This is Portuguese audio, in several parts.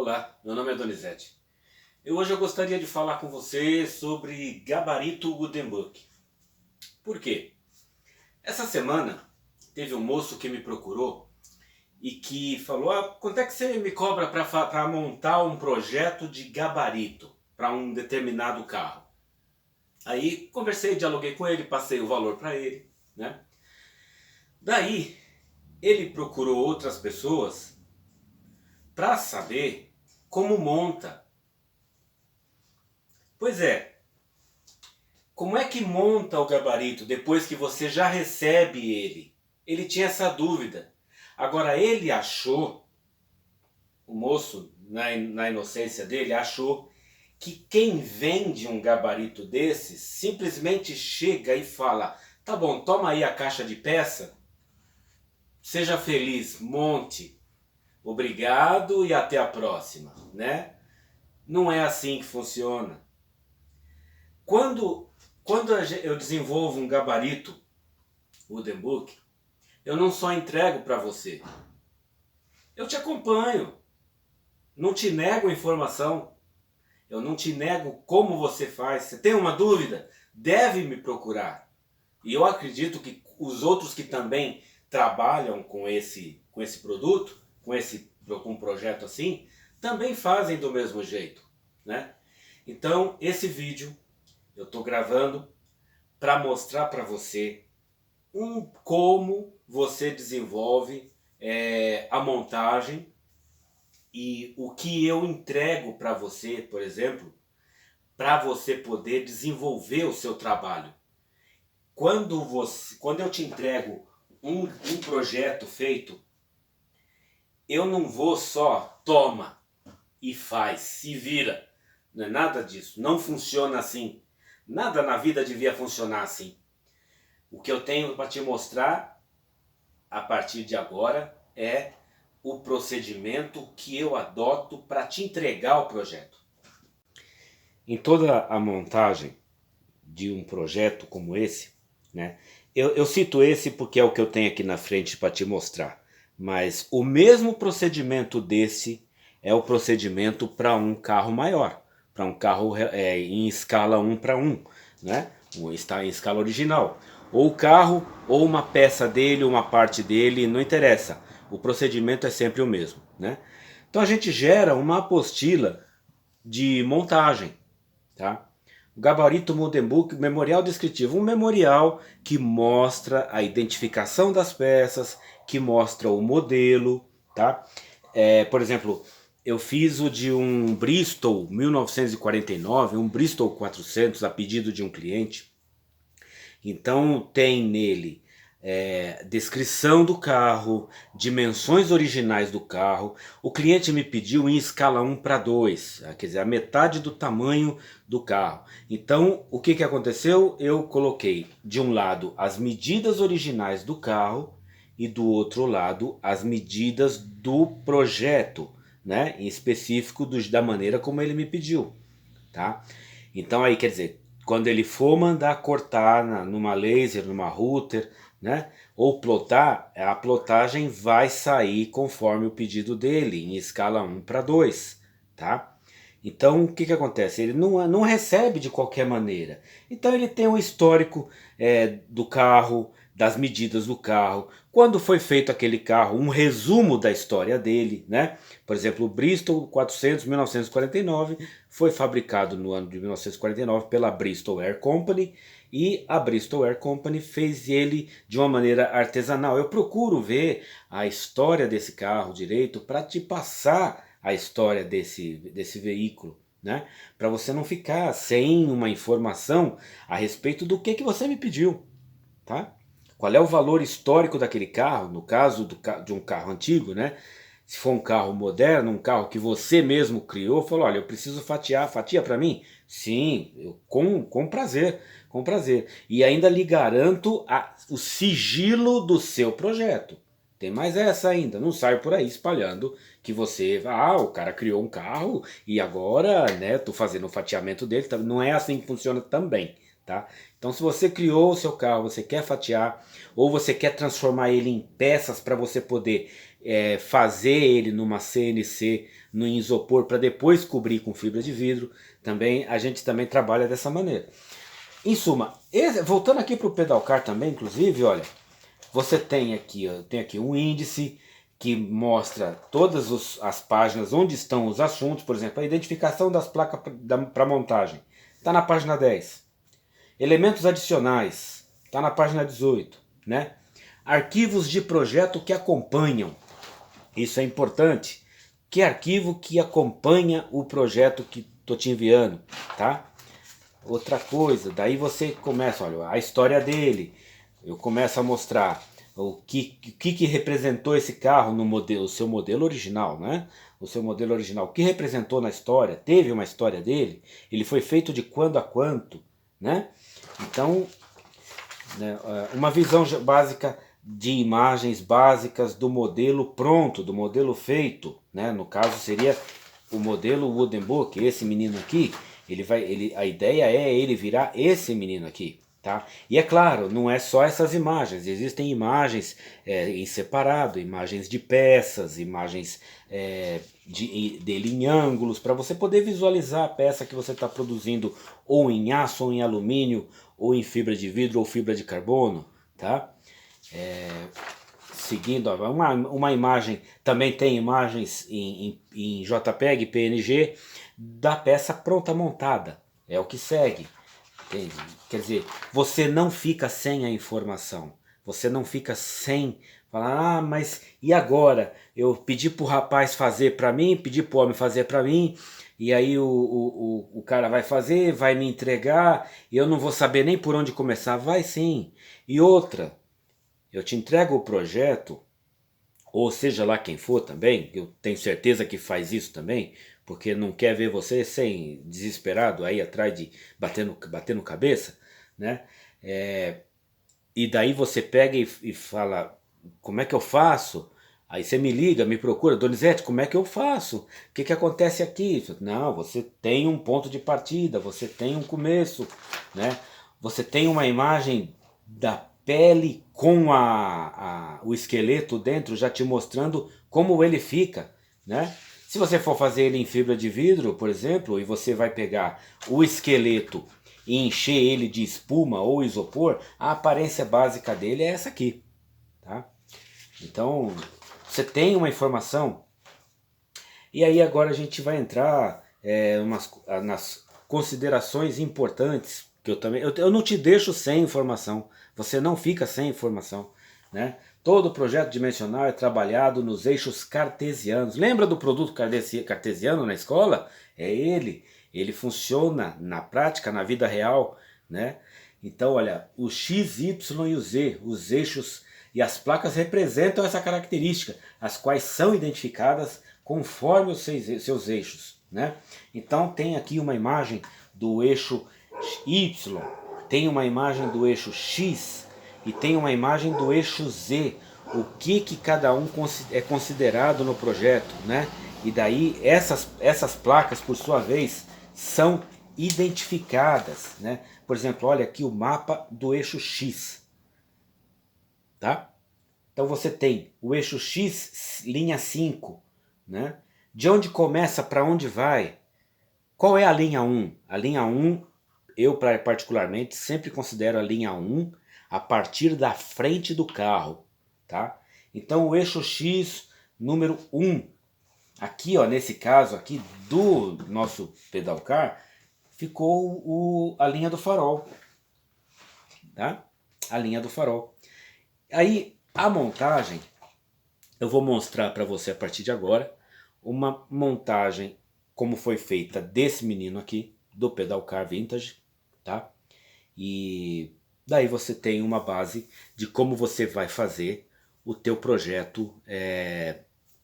Olá, meu nome é Donizete. Hoje eu gostaria de falar com você sobre gabarito Gutenberg. Por quê? Essa semana teve um moço que me procurou e que falou: quanto é que você me cobra para montar um projeto de gabarito para um determinado carro? Aí conversei, dialoguei com ele, passei o valor para ele, né? Daí ele procurou outras pessoas para saber como monta. Pois é, como é que monta o gabarito depois que você já recebe ele? Ele tinha essa dúvida. Agora ele achou, o moço, na inocência dele, achou que quem vende um gabarito desses simplesmente chega e fala: tá bom, toma aí a caixa de peça, seja feliz, monte, obrigado e até a próxima, né? Não é assim que funciona. Quando eu desenvolvo um gabarito Gutenberg, eu não só entrego para você, eu te acompanho, não te nego informação, eu não te nego como você faz. Você tem uma dúvida? Deve me procurar. E eu acredito que os outros que também trabalham com esse produto, com um projeto assim, também fazem do mesmo jeito, né? Então esse vídeo eu estou gravando para mostrar para você como você desenvolve a montagem e o que eu entrego para você, por exemplo, para você poder desenvolver o seu trabalho. Quando eu te entrego um projeto feito, eu não vou só toma e faz, se vira. Não é nada disso, não funciona assim. Nada na vida devia funcionar assim. O que eu tenho para te mostrar a partir de agora é o procedimento que eu adoto para te entregar o projeto. Em toda a montagem de um projeto como esse, né, eu cito esse porque é o que eu tenho aqui na frente para te mostrar, mas o mesmo procedimento desse é o procedimento para um carro maior, para um carro em escala 1:1, né? Está em escala original. Ou o carro, ou uma peça dele, uma parte dele, não interessa. O procedimento é sempre o mesmo, né? Então a gente gera uma apostila de montagem, tá? O gabarito Gutenberg, memorial descritivo, um memorial que mostra a identificação das peças, que mostra o modelo, tá? Por exemplo, eu fiz o de um Bristol 1949, um Bristol 400 a pedido de um cliente. Então tem nele descrição do carro, dimensões originais do carro. O cliente me pediu em escala 1:2, quer dizer, a metade do tamanho do carro. Então o que aconteceu? Eu coloquei de um lado as medidas originais do carro e do outro lado as medidas do projeto, né, em específico da maneira como ele me pediu, tá? Então aí, quer dizer, quando ele for mandar cortar numa laser, numa router, né, ou plotar, a plotagem vai sair conforme o pedido dele, em escala 1:2, tá? Então o que acontece? Ele não recebe de qualquer maneira. Então ele tem um histórico do carro, das medidas do carro, quando foi feito aquele carro, um resumo da história dele, né? Por exemplo, o Bristol 400 1949 foi fabricado no ano de 1949 pela Bristol Air Company, e a Bristol Air Company fez ele de uma maneira artesanal. Eu procuro ver a história desse carro direito para te passar a história desse veículo, né? Para você não ficar sem uma informação a respeito do que você me pediu, tá? Qual é o valor histórico daquele carro, no caso de um carro antigo, né? Se for um carro moderno, um carro que você mesmo criou, falou: olha, eu preciso fatiar, fatia para mim? Sim, com prazer, com prazer. E ainda lhe garanto o sigilo do seu projeto. Tem mais essa ainda, não saio por aí espalhando que você, o cara criou um carro e agora, né, tô fazendo o fatiamento dele. Não é assim que funciona também, tá? Então se você criou o seu carro, você quer fatiar, ou você quer transformar ele em peças para você poder fazer ele numa CNC, no isopor, para depois cobrir com fibra de vidro, também a gente também trabalha dessa maneira. Em suma, voltando aqui para o Pedalcar também, inclusive, olha, você tem aqui, um índice que mostra todas as páginas onde estão os assuntos, por exemplo, a identificação das placas para montagem, está na página 10. Elementos adicionais, está na página 18, né? Arquivos de projeto que acompanham, isso é importante. Que arquivo que acompanha o projeto que estou te enviando, tá? Outra coisa, daí você começa, olha, a história dele, eu começo a mostrar o que representou esse carro no modelo, o seu modelo original, né? O seu modelo original, o que representou na história, teve uma história dele, ele foi feito de quando a quanto, né? Então, né, uma visão básica de imagens básicas do modelo pronto, do modelo feito, né? No caso seria o modelo Wooden Book, esse menino aqui, a ideia é ele virar esse menino aqui, tá? E é claro, não é só essas imagens, existem imagens em separado, imagens de peças, imagens dele em ângulos, para você poder visualizar a peça que você está produzindo, ou em aço, ou em alumínio, ou em fibra de vidro, ou fibra de carbono, tá? Seguindo, uma imagem, também tem imagens em JPEG, PNG, da peça pronta montada, é o que segue. Entende? Quer dizer, você não fica sem a informação, você não fica sem falar, ah, mas e agora? Eu pedi pro rapaz fazer para mim, pedi pro homem fazer para mim, e aí o cara vai fazer, vai me entregar, e eu não vou saber nem por onde começar. Vai sim. E outra, eu te entrego o projeto, ou seja lá quem for também, eu tenho certeza que faz isso também, porque não quer ver você sem desesperado aí atrás de batendo cabeça, né? E daí você pega e fala, como é que eu faço? Aí você me liga, me procura, Donizete, como é que eu faço? O que acontece aqui? Não, você tem um ponto de partida, você tem um começo, né? Você tem uma imagem da pele com o esqueleto dentro, já te mostrando como ele fica, né? Se você for fazer ele em fibra de vidro, por exemplo, e você vai pegar o esqueleto e encher ele de espuma ou isopor, a aparência básica dele é essa aqui, tá? Então, você tem uma informação, e aí agora a gente vai entrar nas considerações importantes, que eu não te deixo sem informação, você não fica sem informação, né? Todo projeto dimensional é trabalhado nos eixos cartesianos. Lembra do produto cartesiano na escola? É ele. Ele funciona na prática, na vida real, né? Então, olha, o X, Y e o Z, os eixos e as placas representam essa característica, as quais são identificadas conforme os seus eixos, né? Então tem aqui uma imagem do eixo Y, tem uma imagem do eixo X e tem uma imagem do eixo Z, o que cada um é considerado no projeto, né? E daí essas placas, por sua vez, são identificadas, né? Por exemplo, olha aqui o mapa do eixo X, tá? Então você tem o eixo X, linha 5, né? De onde começa, para onde vai? Qual é a linha 1? A linha 1, eu particularmente sempre considero a linha 1 a partir da frente do carro, tá? Então o eixo X, número 1, aqui ó, nesse caso aqui do nosso Pedalcar, ficou a linha do farol, tá? A linha do farol. Aí a montagem, eu vou mostrar para você a partir de agora, uma montagem como foi feita desse menino aqui, do Pedalcar Vintage, tá? E daí você tem uma base de como você vai fazer o teu projeto,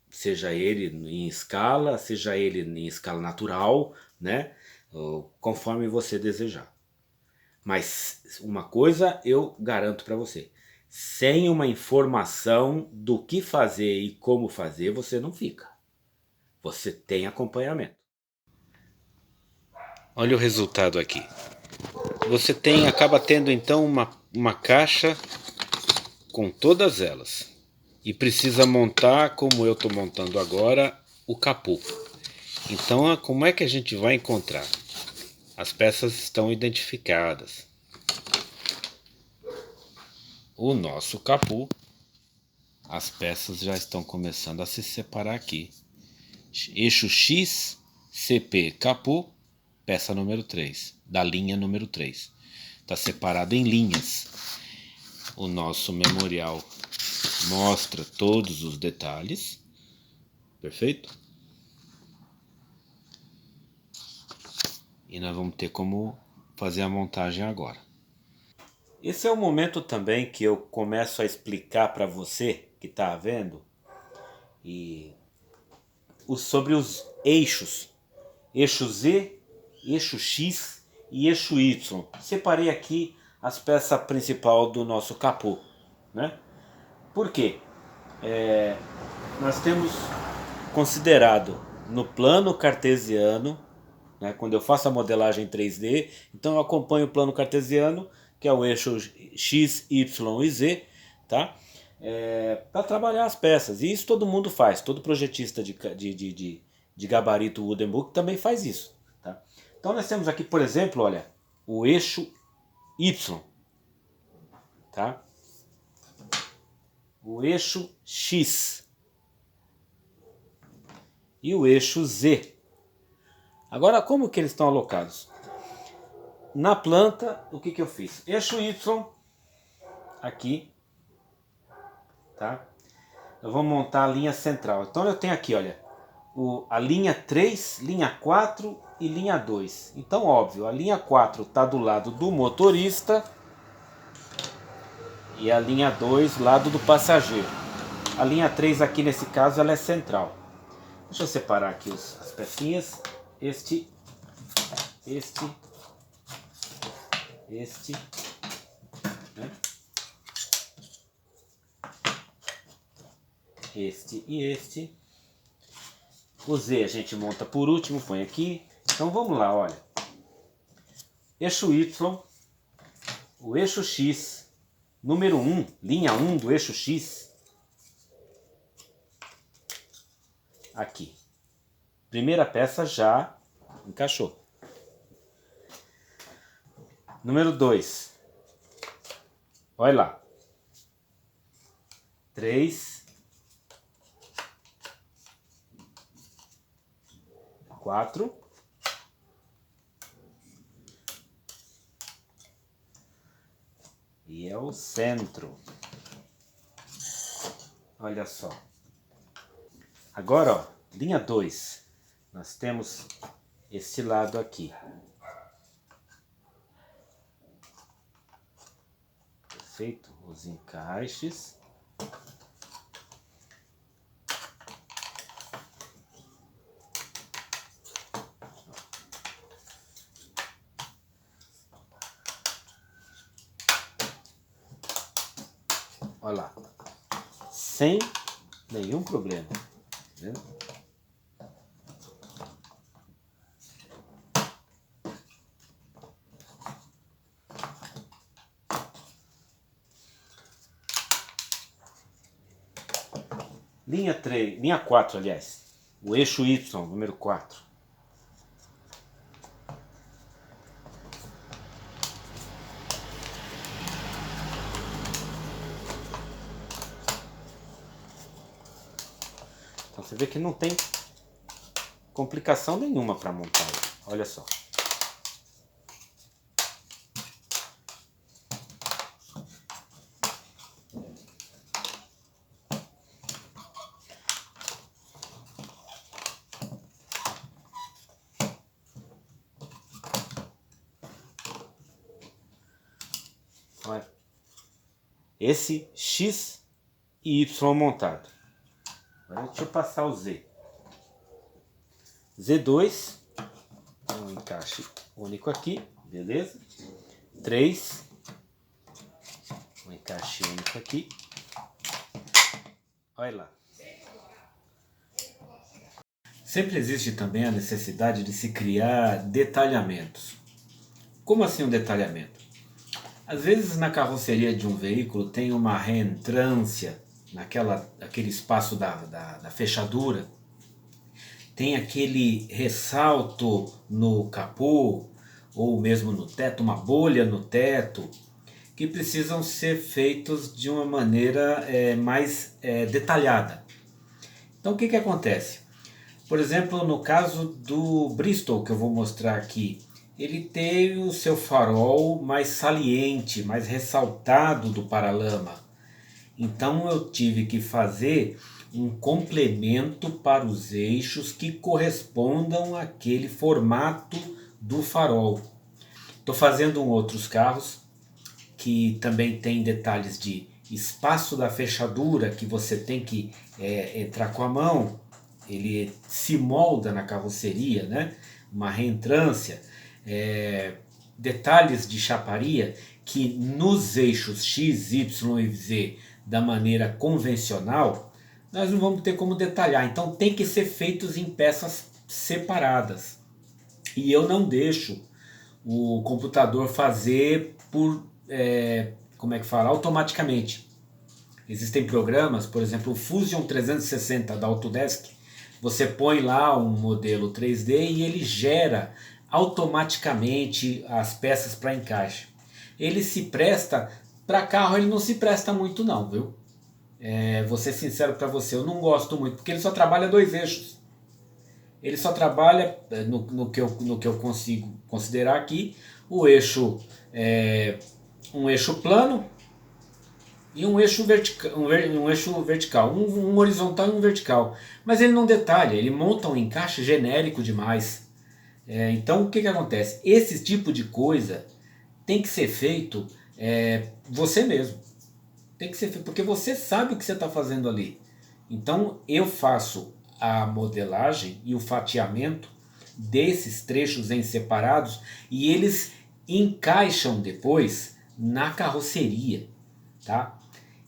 seja ele em escala, seja ele em escala natural, né? Conforme você desejar. Mas uma coisa eu garanto para você, sem uma informação do que fazer e como fazer, você não fica. Você tem acompanhamento. Olha o resultado aqui. você acaba tendo então uma caixa com todas elas. E precisa montar, como eu estou montando agora, o capô. Então, como é que a gente vai encontrar? As peças estão identificadas. O nosso capô, as peças já estão começando a se separar aqui. Eixo X, CP, capô, peça número 3, da linha número 3. Está separado em linhas. O nosso memorial mostra todos os detalhes. Perfeito? E nós vamos ter como fazer a montagem agora. Esse é o momento também que eu começo a explicar para você que está vendo sobre os eixos. Eixo Z, eixo X e eixo Y. Separei aqui as peças principais do nosso capô, né? Por quê? Nós temos considerado no plano cartesiano, né, quando eu faço a modelagem 3D, então eu acompanho o plano cartesiano, que é o eixo X, Y e Z, tá? Para trabalhar as peças. E isso todo mundo faz, todo projetista de gabarito Wooden Book também faz isso. Tá? Então nós temos aqui, por exemplo, olha, o eixo Y, tá? O eixo X e o eixo Z. Agora, como que eles estão alocados? Na planta, o que eu fiz? Eixo Y, aqui, tá? Eu vou montar a linha central. Então eu tenho aqui, olha, a linha 3, linha 4 e linha 2. Então, óbvio, a linha 4 está do lado do motorista e a linha 2 lado do passageiro. A linha 3 aqui nesse caso ela é central. Deixa eu separar aqui as pecinhas. Este, né? Este e este. O Z a gente monta por último, põe aqui. Então vamos lá, olha. Eixo Y, o eixo X, número 1, linha 1 do eixo X. Aqui. Primeira peça já encaixou. Número 2. Olha lá. 3. 4. E é o centro. Olha só. Agora, ó, linha 2. Nós temos este lado aqui. Perfeito? Os encaixes. Olha lá. Sem nenhum problema. Tá vendo? Linha 3, linha 4, aliás. O eixo Y, número 4. Então você vê que não tem complicação nenhuma para montar. Olha só. Olha. Esse X e Y montado. Agora deixa eu passar o Z. Z2, um encaixe único aqui, beleza? 3, um encaixe único aqui. Olha lá. Sempre existe também a necessidade de se criar detalhamentos. Como assim um detalhamento? Às vezes na carroceria de um veículo tem uma reentrância, aquele espaço da fechadura, tem aquele ressalto no capô, ou mesmo no teto, uma bolha no teto, que precisam ser feitos de uma maneira mais detalhada. Então o que acontece? Por exemplo, no caso do Bristol, que eu vou mostrar aqui, ele tem o seu farol mais saliente, mais ressaltado do paralama. Então eu tive que fazer um complemento para os eixos que correspondam àquele formato do farol. Estou fazendo outros carros que também tem detalhes de espaço da fechadura, que você tem que entrar com a mão, ele se molda na carroceria, né? Uma reentrância, detalhes de chaparia que nos eixos X, Y e Z da maneira convencional nós não vamos ter como detalhar, então tem que ser feitos em peças separadas, e eu não deixo o computador fazer por como é que fala, automaticamente. Existem programas, por exemplo o Fusion 360 da Autodesk, você põe lá um modelo 3D e ele gera automaticamente as peças para encaixe. Ele se presta para carro, ele não se presta muito não, viu? Vou ser sincero para você, eu não gosto muito, porque ele só trabalha 2 eixos. Ele só trabalha, no que eu consigo considerar aqui, o eixo, um eixo plano e um eixo vertical, um horizontal e um vertical. Mas ele não detalha, ele monta um encaixe genérico demais. Então o que acontece? Esse tipo de coisa tem que ser feito você mesmo. Tem que ser feito, porque você sabe o que você está fazendo ali. Então eu faço a modelagem e o fatiamento desses trechos em separados e eles encaixam depois na carroceria, tá?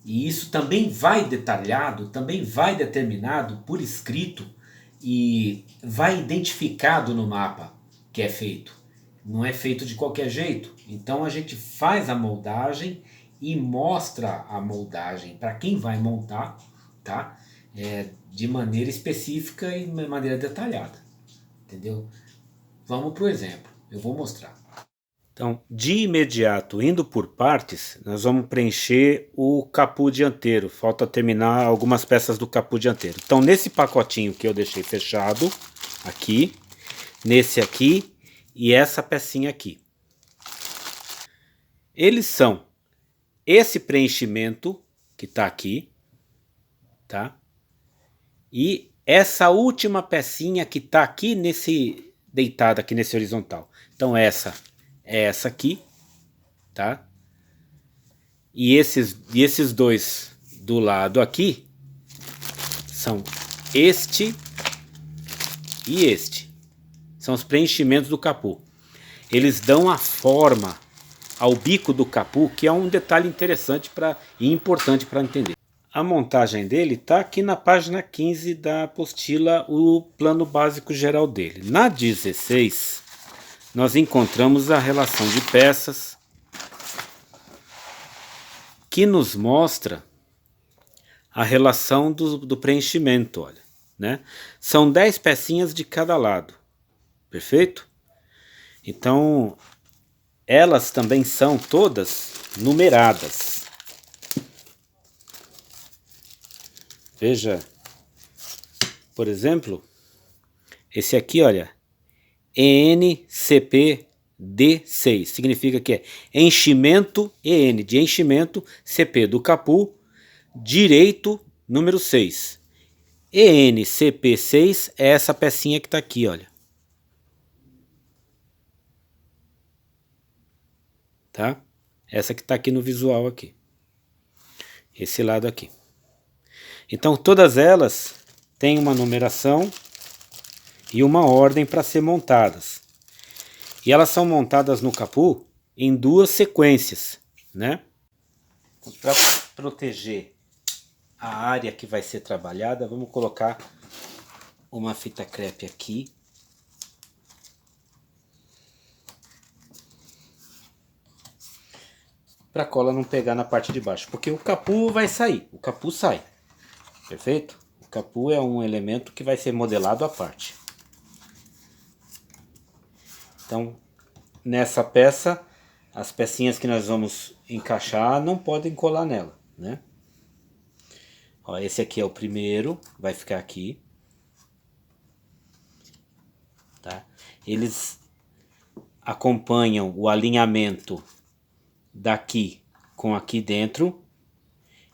E isso também vai detalhado, também vai determinado por escrito e vai identificado no mapa que é feito. Não é feito de qualquer jeito. Então a gente faz a moldagem e mostra a moldagem para quem vai montar, tá? De maneira específica e de maneira detalhada, entendeu? Vamos para o exemplo, eu vou mostrar. Então, de imediato, indo por partes, nós vamos preencher o capô dianteiro. Falta terminar algumas peças do capô dianteiro. Então, nesse pacotinho que eu deixei fechado, aqui, nesse aqui e essa pecinha aqui. Eles são esse preenchimento que está aqui, tá? E essa última pecinha que está aqui deitada aqui nesse horizontal. Então essa é essa aqui, tá? E esses dois do lado aqui são este e este. São os preenchimentos do capô. Eles dão a forma ao bico do capô, que é um detalhe interessante e importante para entender. A montagem dele está aqui na página 15 da apostila, o plano básico geral dele. Na 16, nós encontramos a relação de peças, que nos mostra a relação do preenchimento, olha, né? São 10 pecinhas de cada lado, perfeito? Então, elas também são todas numeradas. Veja, por exemplo, esse aqui, olha, ENCPD6, significa que é enchimento, EN de enchimento, CP do capô, direito, número 6. ENCP6 é essa pecinha que está aqui, olha. Tá? Essa que está aqui no visual aqui. Esse lado aqui. Então todas elas têm uma numeração e uma ordem para ser montadas. E elas são montadas no capô em 2 sequências, né? Para proteger a área que vai ser trabalhada, vamos colocar uma fita crepe aqui. para a cola não pegar na parte de baixo, porque o capu vai sair, o capu sai, perfeito? O capu é um elemento que vai ser modelado à parte. Então, nessa peça, as pecinhas que nós vamos encaixar não podem colar nela, né? Ó, esse aqui é o primeiro, vai ficar aqui, tá? Eles acompanham o alinhamento daqui com aqui dentro,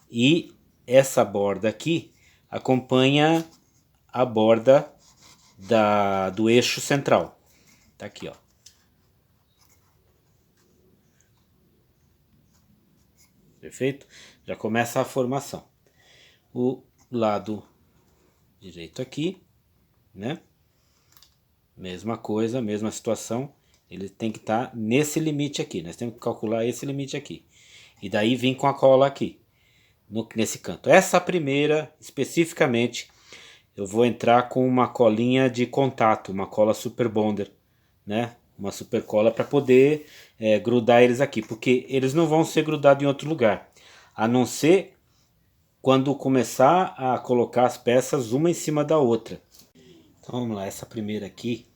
e essa borda aqui acompanha a borda do eixo central. Tá aqui, ó. Perfeito? Já começa a formação. O lado direito aqui, né? Mesma coisa, mesma situação. Ele tem que estar nesse limite aqui. Nós temos que calcular esse limite aqui. E daí vir com a cola aqui, nesse canto. Essa primeira, especificamente, eu vou entrar com uma colinha de contato, uma cola Super Bonder, né? Uma super cola para poder grudar eles aqui, porque eles não vão ser grudados em outro lugar, a não ser quando começar a colocar as peças uma em cima da outra. Então vamos lá, essa primeira aqui,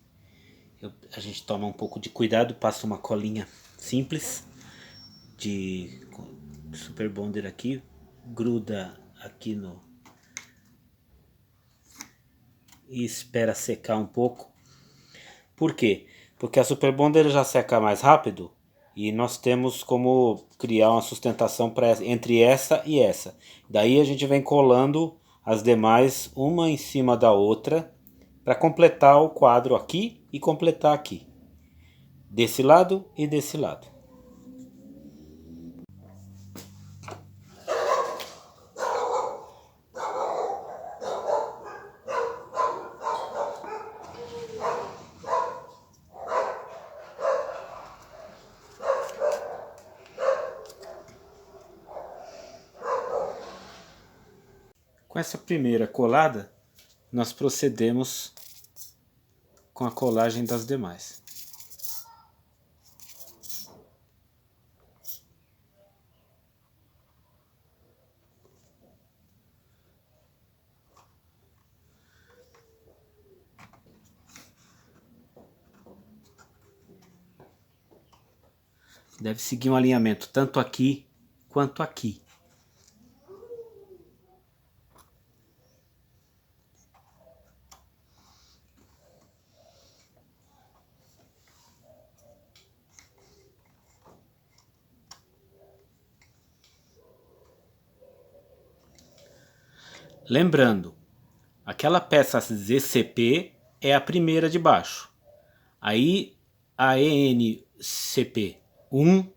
a gente toma um pouco de cuidado, passa uma colinha simples de Super Bonder aqui, gruda aqui no... e espera secar um pouco. Por quê? Porque a Super Bonder já seca mais rápido e nós temos como criar uma sustentação entre essa e essa. Daí a gente vem colando as demais uma em cima da outra para completar o quadro aqui e completar aqui. Desse lado e desse lado. Com essa primeira colada, nós procedemos com a colagem das demais. Deve seguir um alinhamento tanto aqui quanto aqui. Lembrando, aquela peça ZCP é a primeira de baixo. Aí a ENCP 1,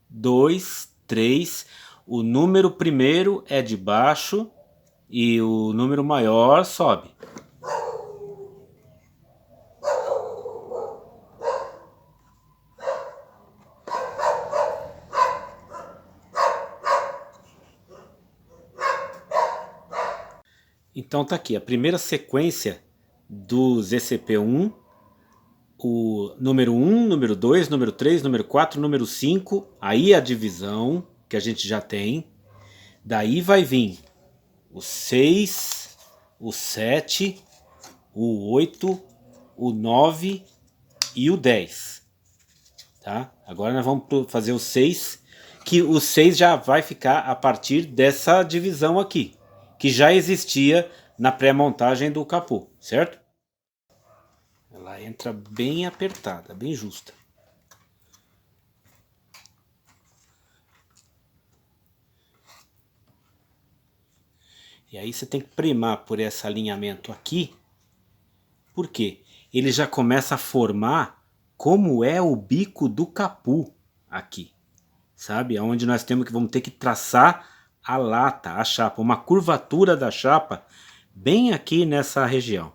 2, 3, o número primeiro é de baixo e o número maior sobe. Então tá aqui, a primeira sequência do ZCP1, o número 1, número 2, número 3, número 4, número 5, aí a divisão que a gente já tem. Daí vai vir o 6, o 7, o 8, o 9 e o 10. Tá? Agora nós vamos fazer o 6, que o 6 já vai ficar a partir dessa divisão aqui, que já existia na pré-montagem do capô, certo? Ela entra bem apertada, bem justa. E aí você tem que primar por esse alinhamento aqui. Por quê? Ele já começa a formar como é o bico do capu aqui. Sabe? Onde nós vamos ter que traçar a lata, a chapa, uma curvatura da chapa bem aqui nessa região.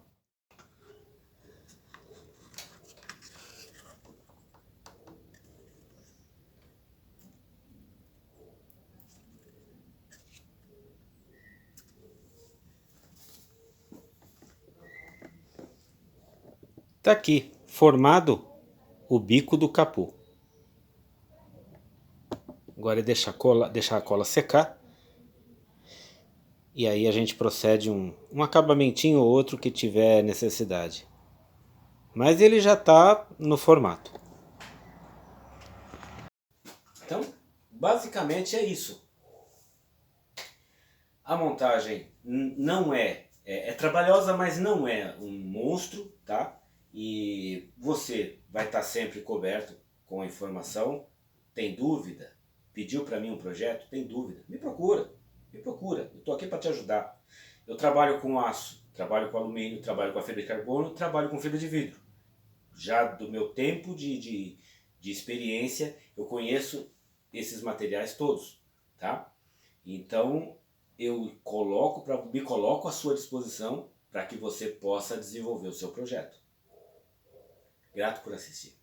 Tá aqui, formado o bico do capô. Agora é deixar a cola secar. E aí a gente procede um acabamentinho ou outro que tiver necessidade. Mas ele já está no formato. Então, basicamente é isso. A montagem não é trabalhosa, mas não é um monstro, tá? E você vai estar sempre coberto com a informação. Tem dúvida? Pediu para mim um projeto? Tem dúvida? Me procura. Eu estou aqui para te ajudar. Eu trabalho com aço, trabalho com alumínio, trabalho com a fibra de carbono, trabalho com fibra de vidro. Já do meu tempo de experiência, eu conheço esses materiais todos, tá? Então, me coloco à sua disposição para que você possa desenvolver o seu projeto. Grato por assistir.